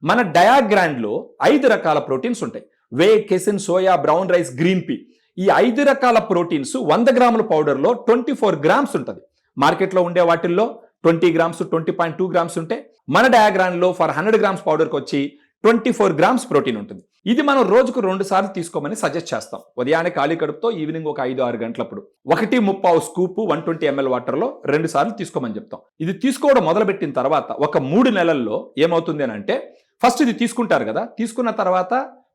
మన డయాగ్రాండ్లో 5 రకాల ప్రోటీన్స్ ఉంటాయి. Whey, casein, soya, brown rice, green pea. ఈ 5 రకాల ప్రోటీన్స్ 100 గ్రాముల పౌడర్లో 24 గ్రామ్స్ ఉంటుంది. మార్కెట్లో ఉండే వాటిల్లో 20 గ్రామ్స్, 20.2 గ్రామ్స్ ఉంటే మన డయాగ్రాండ్లో ఫర్ 100 గ్రామ్స్ పౌడర్కి వచ్చి 24 గ్రామ్స్ ప్రోటీన్ ఉంటుంది. ఇది మనం రోజుకు 2 సార్లు తీసుకోమని సజెస్ట్ చేస్తాం. ఉదయాన్నే ఖాళీ కడుపుతో, ఈవినింగ్ ఒక 5-6 గంటలప్పుడు 1.25 స్కూప్ 120 ml వాటర్లో 2 సార్లు తీసుకోమని చెప్తాం. ఇది తీసుకోవడం మొదలుపెట్టిన తర్వాత ఒక 3 నెలల్లో ఏమవుతుంది అని అంటే, ఫస్ట్ ఇది తీసుకుంటారు కదా, తీసుకున్న తర్వాత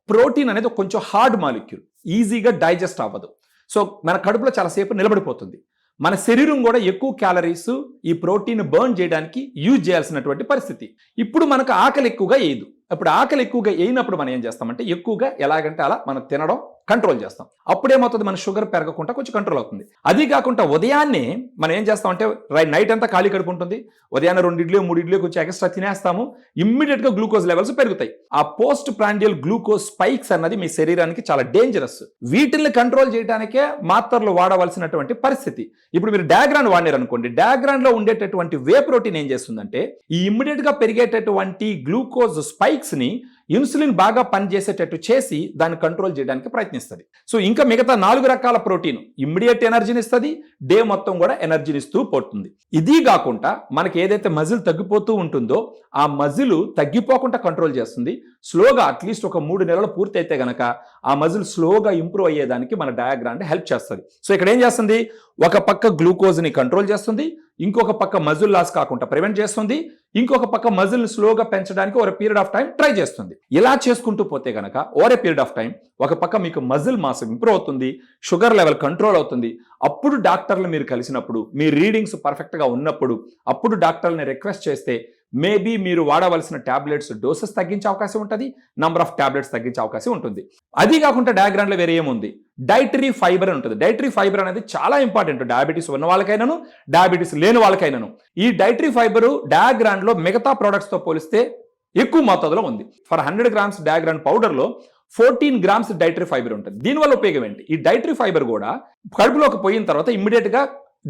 ప్రోటీన్ అనేది కొంచెం హార్డ్ మాలిక్యూల్, ఈజీగా డైజెస్ట్ అవ్వదు. సో మన కడుపులో చాలాసేపు నిలబడిపోతుంది. మన శరీరం కూడా ఎక్కువ క్యాలరీస్ ఈ ప్రోటీన్ బర్న్ చేయడానికి యూజ్ చేయాల్సినటువంటి పరిస్థితి. ఇప్పుడు మనకు ఆకలి ఎక్కువగా వేయదు. అప్పుడు ఆకలి ఎక్కువగా వేయినప్పుడు మనం ఏం చేస్తామంటే, ఎక్కువగా ఎలాగంటే అలా మనం తినడం కంట్రోల్ చేస్తాం. అప్పుడేమవుతుంది, మన షుగర్ పెరగకుండా కొంచెం కంట్రోల్ అవుతుంది. అది కాకుండా ఉదయాన్నే మనం ఏం చేస్తామంటే, నైట్ అంతా ఖాళీ కడుపు ఉంటుంది, ఉదయాన్నే 2 ఇడ్లీ 3 ఇడ్లీ కొంచెం ఎక్స్ట్రా తినేస్తాము, ఇమ్మీడియట్ గా గ్లూకోజ్ లెవెల్స్ పెరుగుతాయి. ఆ పోస్ట్ ప్రాండియల్ గ్లూకోజ్ స్పైక్స్ అన్నది మీ శరీరానికి చాలా డేంజరస్. వీటిని కంట్రోల్ చేయడానికే మాత్రలు వాడవలసినటువంటి పరిస్థితి. ఇప్పుడు మీరు డయాగ్రాండ్ వాడినారు అనుకోండి, డయాగ్రాండ్ లో ఉండేటటువంటి వే ప్రోటీన్ ఏం చేస్తుందంటే, ఈ ఇమ్మీడియట్ గా పెరిగేటటువంటి గ్లూకోజ్ స్పైక్స్ ని ఇన్సులిన్ బాగా పనిచేసేటట్టు చేసి దాన్ని కంట్రోల్ చేయడానికి ప్రయత్నిస్తుంది. సో ఇంకా మిగతా 4 రకాల ప్రోటీన్ ఇమ్మీడియట్ ఎనర్జీని ఇస్తుంది, డే మొత్తం కూడా ఎనర్జీని ఇస్తూ పోతుంది. ఇది కాకుండా మనకి ఏదైతే మజిల్ తగ్గిపోతూ ఉంటుందో ఆ మజిల్ తగ్గిపోకుండా కంట్రోల్ చేస్తుంది. స్లోగా అట్లీస్ట్ ఒక 3 నెలలు పూర్తి అయితే గనక ఆ మజిల్ స్లోగా ఇంప్రూవ్ అయ్యేదానికి మన డయాగ్రాండ్ హెల్ప్ చేస్తుంది. సో ఇక్కడ ఏం చేస్తుంది, ఒక పక్క గ్లూకోజ్ని కంట్రోల్ చేస్తుంది, ఇంకొక పక్క మజిల్ లాస్ కాకుండా ప్రివెంట్ చేస్తుంది, ఇంకొక పక్క మజిల్ని స్లోగా పెంచడానికి over period of time try చేస్తుంది. ఇలా చేసుకుంటూ పోతే గనక ఓవర్ పీరియడ్ ఆఫ్ టైం ఒక పక్క మీకు మజిల్ మాస్ ఇంప్రూవ్ అవుతుంది, షుగర్ లెవెల్ కంట్రోల్ అవుతుంది. అప్పుడు డాక్టర్లు మీరు కలిసినప్పుడు, మీ రీడింగ్స్ పర్ఫెక్ట్గా ఉన్నప్పుడు, అప్పుడు డాక్టర్ని రిక్వెస్ట్ చేస్తే మేబీ మీరు వాడవలసిన టాబ్లెట్స్ డోసెస్ తగ్గించే అవకాశం ఉంటుంది, నంబర్ ఆఫ్ టాబ్లెట్స్ తగ్గించే అవకాశం ఉంటుంది. అది కాకుండా డయాగ్రాండ్లో వేరే ఏముంది, డైటరీ ఫైబర్ ఉంటుంది. డైటరీ ఫైబర్ అనేది చాలా ఇంపార్టెంట్, డయాబెటీస్ ఉన్న వాళ్ళకైనాను, డయాబెటీస్ లేని వాళ్ళకైనాను. ఈ డైటరీ ఫైబర్ డయాగ్రాండ్లో మిగతా ప్రోడక్ట్స్తో పోలిస్తే ఎక్కువ మోతాదులో ఉంది. ఫర్ 100 గ్రామ్స్ డయాగ్రాండ్ పౌడర్లో 14 గ్రామ్స్ డైటరీ ఫైబర్ ఉంటుంది. దీనివల్ల ఉపయోగం ఏంటి, ఈ డైటరీ ఫైబర్ కూడా కడుపులోకి పోయిన తర్వాత ఇమ్మీడియట్ గా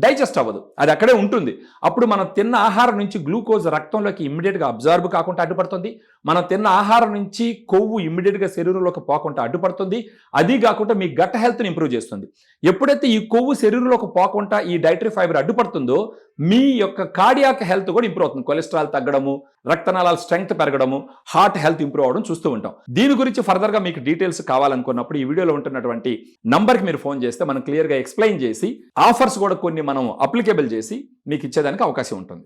డైజెస్ట్ అవ్వదు, అది అక్కడే ఉంటుంది. అప్పుడు మనం తిన్న ఆహారం నుంచి గ్లూకోజ్ రక్తంలోకి ఇమ్మీడియట్గా అబ్జార్బ్ కాకుండా అడ్డుపడుతుంది. మనం తిన్న ఆహారం నుంచి కొవ్వు ఇమ్మీడియట్గా శరీరంలోకి పోకుండా అడ్డుపడుతుంది. అది కాకుండా మీ గట్ హెల్త్ని ఇంప్రూవ్ చేస్తుంది. ఎప్పుడైతే ఈ కొవ్వు శరీరంలోకి పోకుండా ఈ డైటరీ ఫైబర్ అడ్డుపడుతుందో మీ యొక్క కార్డియాక్ హెల్త్ కూడా ఇంప్రూవ్ అవుతుంది. కొలెస్ట్రాల్ తగ్గడము, రక్తనాళాల స్ట్రెంగ్త్ పెరగడము, హార్ట్ హెల్త్ ఇంప్రూవ్ అవడం చూస్తూ ఉంటాం. దీని గురించి ఫర్దర్గా మీకు డీటెయిల్స్ కావాలనుకున్నప్పుడు ఈ వీడియోలో ఉంటున్నటువంటి నంబర్కి మీరు ఫోన్ చేస్తే మనం క్లియర్గా ఎక్స్ప్లెయిన్ చేసి ఆఫర్స్ కూడా కొన్ని మనం అప్లికేబుల్ చేసి మీకు ఇచ్చేదానికి అవకాశం ఉంటుంది.